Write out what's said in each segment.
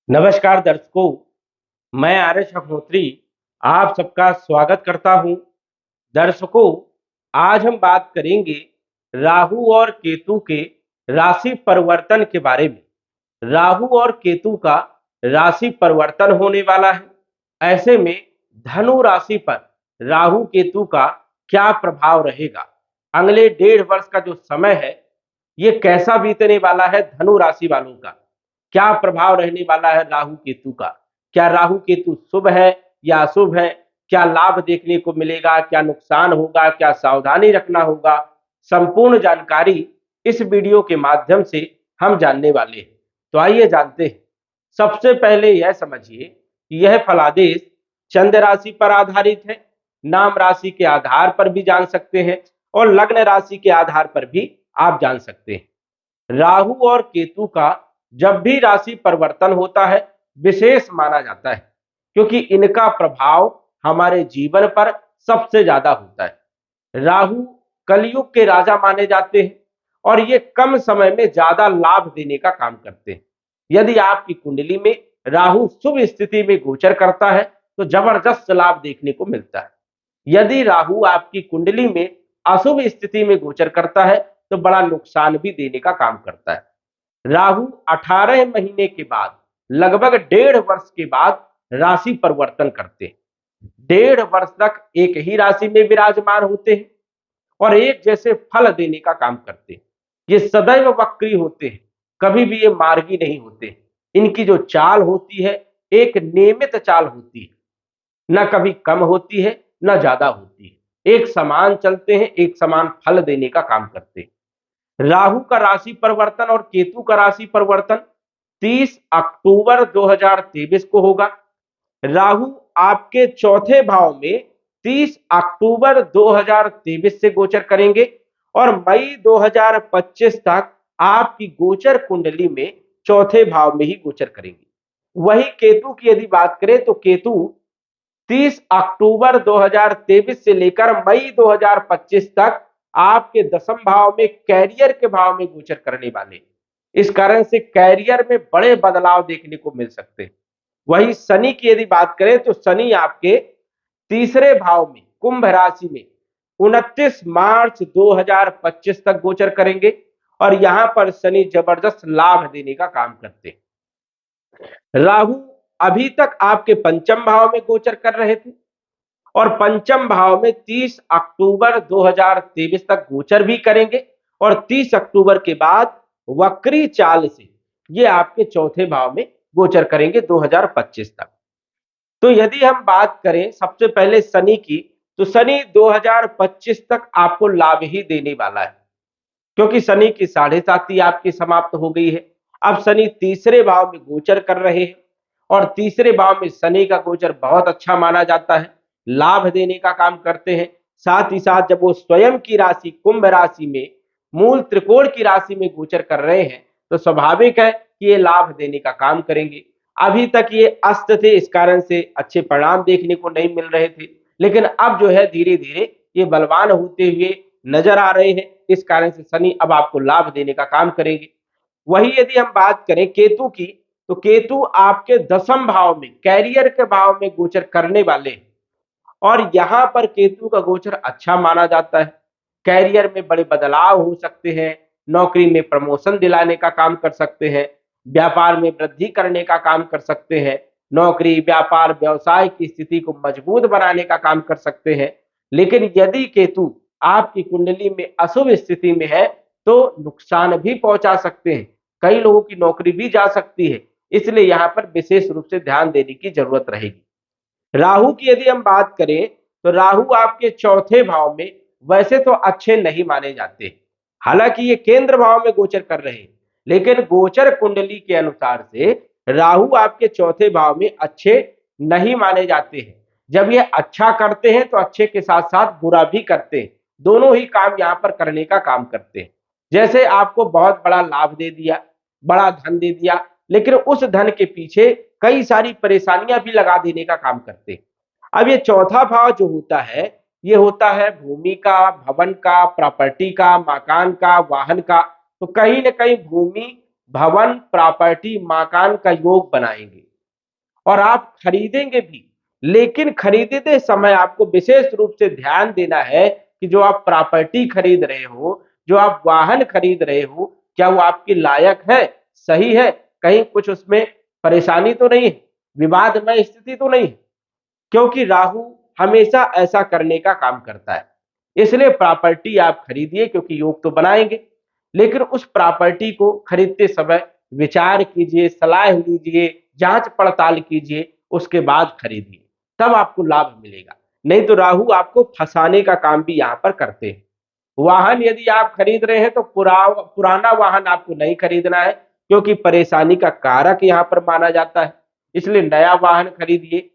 नमस्कार दर्शकों, मैं आर्यश अग्निहोत्री आप सबका स्वागत करता हूं। दर्शकों, आज हम बात करेंगे राहु और केतु के राशि परिवर्तन के बारे में। राहु और केतु का राशि परिवर्तन होने वाला है। ऐसे में धनु राशि पर राहु केतु का क्या प्रभाव रहेगा, अगले 1.5 वर्ष का जो समय है ये कैसा बीतने वाला है धनु राशि वालों का, क्या प्रभाव रहने वाला है राहु केतु का, क्या राहु केतु शुभ है या अशुभ है, क्या लाभ देखने को मिलेगा, क्या नुकसान होगा, क्या सावधानी रखना होगा, संपूर्ण जानकारी इस वीडियो के माध्यम से हम जानने वाले हैं। तो आइए जानते हैं। सबसे पहले यह समझिए कि यह फलादेश चंद्र राशि पर आधारित है। नाम राशि के आधार पर भी जान सकते हैं और लग्न राशि के आधार पर भी आप जान सकते हैं। राहु और केतु का जब भी राशि परिवर्तन होता है विशेष माना जाता है, क्योंकि इनका प्रभाव हमारे जीवन पर सबसे ज्यादा होता है। राहु कलयुग के राजा माने जाते हैं और ये कम समय में ज्यादा लाभ देने का काम करते हैं। यदि आपकी कुंडली में राहु शुभ स्थिति में गोचर करता है तो जबरदस्त लाभ देखने को मिलता है। यदि राहु आपकी कुंडली में अशुभ स्थिति में गोचर करता है तो बड़ा नुकसान भी देने का काम करता है। राहु 18 महीने के बाद लगभग 1.5 वर्ष के बाद राशि परिवर्तन करते हैं। 1.5 वर्ष तक एक ही राशि में विराजमान होते हैं और एक जैसे फल देने का काम करते हैं। ये सदैव वक्री होते हैं, कभी भी ये मार्गी नहीं होते। इनकी जो चाल होती है एक नियमित चाल होती है, न कभी कम होती है न ज्यादा होती है। एक समान चलते हैं, एक समान फल देने का काम करते हैं। राहु का राशि परिवर्तन और केतु का राशि परिवर्तन 30 अक्टूबर 2023 को होगा। राहु आपके चौथे भाव में 30 अक्टूबर 2023 से गोचर करेंगे और मई 2025 तक आपकी गोचर कुंडली में चौथे भाव में ही गोचर करेंगे। वही केतु की यदि बात करें तो केतु 30 अक्टूबर 2023 से लेकर मई 2025 तक आपके दसम भाव में कैरियर के भाव में गोचर करने वाले। इस कारण से कैरियर में बड़े बदलाव देखने को मिल सकते हैं। वही शनि की यदि बात करें तो शनि आपके तीसरे भाव में कुंभ राशि में 29 मार्च 2025 तक गोचर करेंगे और यहां पर शनि जबरदस्त लाभ देने का काम करते हैं। राहु अभी तक आपके पंचम भाव में गोचर कर रहे थे और पंचम भाव में 30 अक्टूबर 2023 तक गोचर भी करेंगे और 30 अक्टूबर के बाद वक्री चाल से ये आपके चौथे भाव में गोचर करेंगे 2025 तक। तो यदि हम बात करें सबसे पहले शनि की, तो शनि 2025 तक आपको लाभ ही देने वाला है, क्योंकि शनि की 7.5 आपकी समाप्त हो गई है। अब शनि तीसरे भाव में गोचर कर रहे हैं और तीसरे भाव में शनि का गोचर बहुत अच्छा माना जाता है, लाभ देने का काम करते हैं। साथ ही साथ जब वो स्वयं की राशि कुंभ राशि में मूल त्रिकोण की राशि में गोचर कर रहे हैं तो स्वाभाविक है कि ये लाभ देने का काम करेंगे। अभी तक ये अस्त थे, इस कारण से अच्छे परिणाम देखने को नहीं मिल रहे थे, लेकिन अब जो है धीरे धीरे ये बलवान होते हुए नजर आ रहे हैं। इस कारण से शनि अब आपको लाभ देने का काम करेंगे। वही यदि हम बात करें केतु की, तो केतु आपके दसम भाव में कैरियर के भाव में गोचर करने वाले हैं और यहां पर केतु का गोचर अच्छा माना जाता है। कैरियर में बड़े बदलाव हो सकते हैं, नौकरी में प्रमोशन दिलाने का काम कर सकते हैं, व्यापार में वृद्धि करने का काम कर सकते हैं, नौकरी व्यापार व्यवसाय की स्थिति को मजबूत बनाने का काम कर सकते हैं। लेकिन यदि केतु आपकी कुंडली में अशुभ स्थिति में है तो नुकसान भी पहुंचा सकते हैं, कई लोगों की नौकरी भी जा सकती है। इसलिए यहाँ पर विशेष रूप से ध्यान देने की जरूरत रहेगी। राहु की यदि हम बात करें तो राहु आपके चौथे भाव में वैसे तो अच्छे नहीं माने जाते, हालांकि ये केंद्र भाव में गोचर कर रहे हैं, लेकिन गोचर कुंडली के अनुसार से राहु आपके चौथे भाव में अच्छे नहीं माने जाते हैं। जब ये अच्छा करते हैं तो अच्छे के साथ साथ बुरा भी करते हैं, दोनों ही काम यहाँ पर करने का काम करते हैं। जैसे आपको बहुत बड़ा लाभ दे दिया, बड़ा धन दे दिया, लेकिन उस धन के पीछे कई सारी परेशानियां भी लगा देने का काम करते हैं। अब ये चौथा भाव जो होता है ये होता है भूमि का, भवन का, प्रॉपर्टी का, मकान का, वाहन का। तो कहीं ना कहीं भूमि भवन, प्रॉपर्टी, मकान का योग बनाएंगे और आप खरीदेंगे भी। लेकिन खरीदते समय आपको विशेष रूप से ध्यान देना है कि जो आप प्रॉपर्टी खरीद रहे हो, जो आप वाहन खरीद रहे हो, क्या वो आपके लायक है, सही है, कहीं कुछ उसमें परेशानी तो नहीं है, विवादमय स्थिति तो नहीं है। क्योंकि राहु हमेशा ऐसा करने का काम करता है। इसलिए प्रॉपर्टी आप खरीदिए, क्योंकि योग तो बनाएंगे, लेकिन उस प्रॉपर्टी को खरीदते समय विचार कीजिए, सलाह लीजिए, जांच पड़ताल कीजिए, उसके बाद खरीदिए, तब आपको लाभ मिलेगा। नहीं तो राहु आपको फंसाने का काम भी यहाँ पर करते हैं। वाहन यदि आप खरीद रहे हैं तो पुराना वाहन आपको नहीं खरीदना है, क्योंकि परेशानी का कारक यहाँ पर माना जाता है। इसलिए नया वाहन खरीदिए,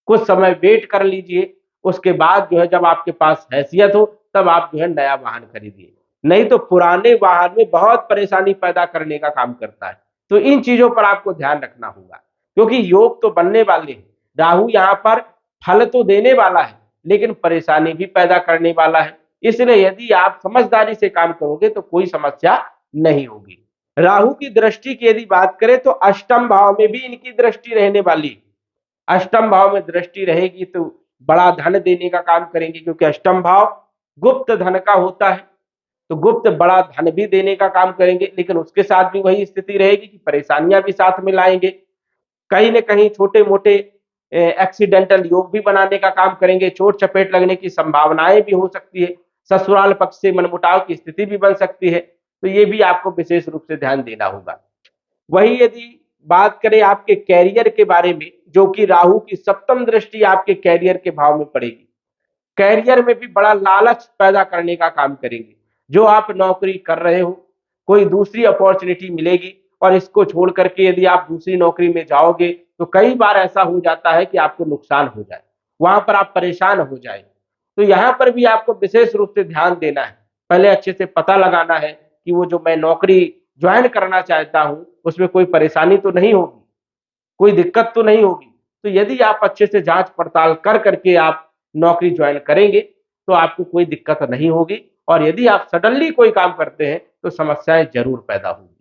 कुछ समय वेट कर लीजिए, उसके बाद जो है जब आपके पास हैसियत हो तब आप जो है नया वाहन खरीदिए। नहीं तो पुराने वाहन में बहुत परेशानी पैदा करने का काम करता है। तो इन चीजों पर आपको ध्यान रखना होगा, क्योंकि योग तो बनने वाले हैं। राहु यहाँ पर फल तो देने वाला है, लेकिन परेशानी भी पैदा करने वाला है। इसलिए यदि आप समझदारी से काम करोगे तो कोई समस्या नहीं होगी। राहु की दृष्टि की यदि बात करें तो अष्टम भाव में भी इनकी दृष्टि रहने वाली है। अष्टम भाव में दृष्टि रहेगी तो बड़ा धन देने का काम करेंगे, क्योंकि अष्टम भाव गुप्त धन का होता है। तो गुप्त बड़ा धन भी देने का काम करेंगे, लेकिन उसके साथ भी वही स्थिति रहेगी कि परेशानियां भी साथ में लाएंगे। कहीं ना कहीं छोटे मोटे एक्सीडेंटल योग भी बनाने का काम करेंगे, चोट चपेट लगने की संभावनाएं भी हो सकती है, ससुराल पक्ष से मनमुटाव की स्थिति भी बन सकती है। तो ये भी आपको विशेष रूप से ध्यान देना होगा। वही यदि बात करें आपके कैरियर के बारे में, जो कि राहु की सप्तम दृष्टि आपके कैरियर के भाव में पड़ेगी, कैरियर में भी बड़ा लालच पैदा करने का काम करेंगे। जो आप नौकरी कर रहे हो, कोई दूसरी अपॉर्चुनिटी मिलेगी और इसको छोड़ करके यदि आप दूसरी नौकरी में जाओगे तो कई बार ऐसा हो जाता है कि आपको नुकसान हो जाए, वहां पर आप परेशान हो जाए। तो यहां पर भी आपको विशेष रूप से ध्यान देना है। पहले अच्छे से पता लगाना है कि वो जो मैं नौकरी ज्वाइन करना चाहता हूं उसमें कोई परेशानी तो नहीं होगी, कोई दिक्कत तो नहीं होगी। तो यदि आप अच्छे से जांच पड़ताल कर करके आप नौकरी ज्वाइन करेंगे तो आपको कोई दिक्कत नहीं होगी। और यदि आप सडनली कोई काम करते हैं तो समस्याएं जरूर पैदा होंगी,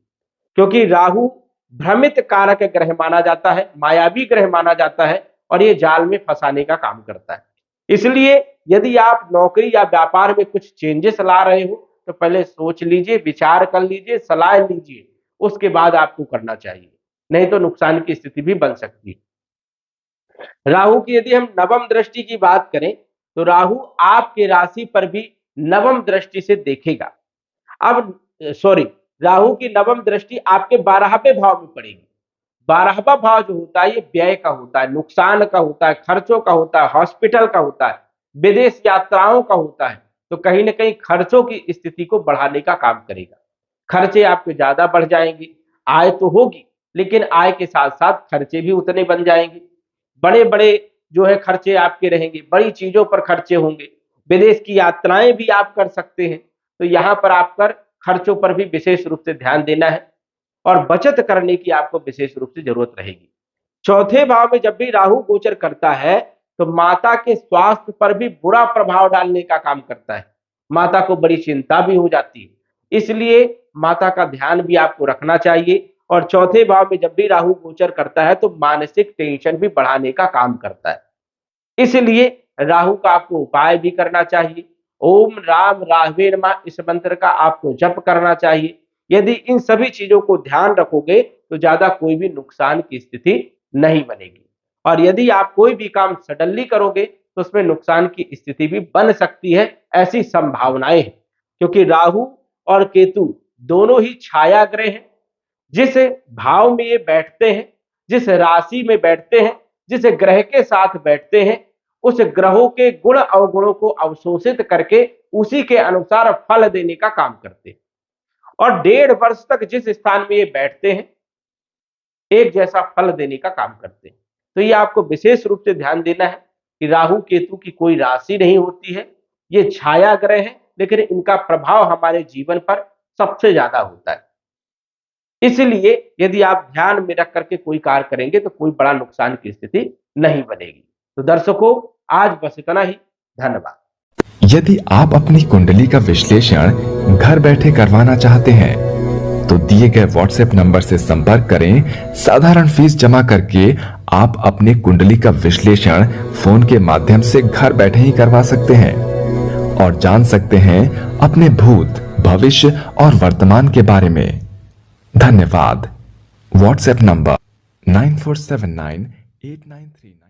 क्योंकि राहु भ्रमित कारक ग्रह माना जाता है, मायावी ग्रह माना जाता है, और ये जाल में फंसाने का काम करता है। इसलिए यदि आप नौकरी या व्यापार में कुछ चेंजेस ला रहे हो तो पहले सोच लीजिए, विचार कर लीजिए, सलाह लीजिए, उसके बाद आपको करना चाहिए, नहीं तो नुकसान की स्थिति भी बन सकती है। राहु की यदि हम नवम दृष्टि की बात करें तो राहु आपके राशि पर भी नवम दृष्टि से देखेगा। अब सॉरी, राहु की नवम दृष्टि आपके 12वें भाव में पड़ेगी। 12वां भाव जो होता है ये व्यय का होता है, नुकसान का होता है, खर्चों का होता है, हॉस्पिटल का होता है, विदेश यात्राओं का होता है। तो कहीं ना कहीं खर्चों की स्थिति को बढ़ाने का काम करेगा। खर्चे आपके ज्यादा बढ़ जाएंगे, आय तो होगी लेकिन आय के साथ साथ खर्चे भी उतने बन जाएंगे। बड़े बड़े जो है खर्चे आपके रहेंगे, बड़ी चीजों पर खर्चे होंगे, विदेश की यात्राएं भी आप कर सकते हैं। तो यहाँ पर आप कर खर्चों पर भी विशेष रूप से ध्यान देना है और बचत करने की आपको विशेष रूप से जरूरत रहेगी। चौथे भाव में जब भी राहु गोचर करता है तो माता के स्वास्थ्य पर भी बुरा प्रभाव डालने का काम करता है। माता को बड़ी चिंता भी हो जाती है, इसलिए माता का ध्यान भी आपको रखना चाहिए। और चौथे भाव में जब भी राहु गोचर करता है तो मानसिक टेंशन भी बढ़ाने का काम करता है। इसलिए राहु का आपको उपाय भी करना चाहिए। ओम राम राघवे नमः इस मंत्र का आपको जप करना चाहिए। यदि इन सभी चीजों को ध्यान रखोगे तो ज्यादा कोई भी नुकसान की स्थिति नहीं बनेगी। और यदि आप कोई भी काम सडनली करोगे तो उसमें नुकसान की स्थिति भी बन सकती है, ऐसी संभावनाएं हैं। क्योंकि राहु और केतु दोनों ही छाया ग्रह हैं। जिस भाव में ये बैठते हैं, जिस राशि में बैठते हैं, जिस ग्रह के साथ बैठते हैं, उस ग्रहों के गुण अवगुणों को अवशोषित करके उसी के अनुसार फल देने का काम करते हैं। और 1.5 वर्ष तक जिस स्थान में ये बैठते हैं एक जैसा फल देने का काम करते हैं। तो ये आपको विशेष रूप से ध्यान देना है कि राहु केतु की कोई राशि नहीं होती है, ये छाया ग्रह है, लेकिन इनका प्रभाव हमारे जीवन पर सबसे ज्यादा होता है। इसलिए यदि आप ध्यान में रख करके कोई कार्य करेंगे तो कोई बड़ा नुकसान की स्थिति नहीं बनेगी। तो दर्शकों, आज बस इतना ही। धन्यवाद। यदि आप अपनी कुंडली का विश्लेषण घर बैठे करवाना चाहते हैं तो दिए गए व्हाट्सएप नंबर से संपर्क करें। साधारण फीस जमा करके आप अपनी कुंडली का विश्लेषण फोन के माध्यम से घर बैठे ही करवा सकते हैं और जान सकते हैं अपने भूत, भविष्य और वर्तमान के बारे में। धन्यवाद। WhatsApp number 94798939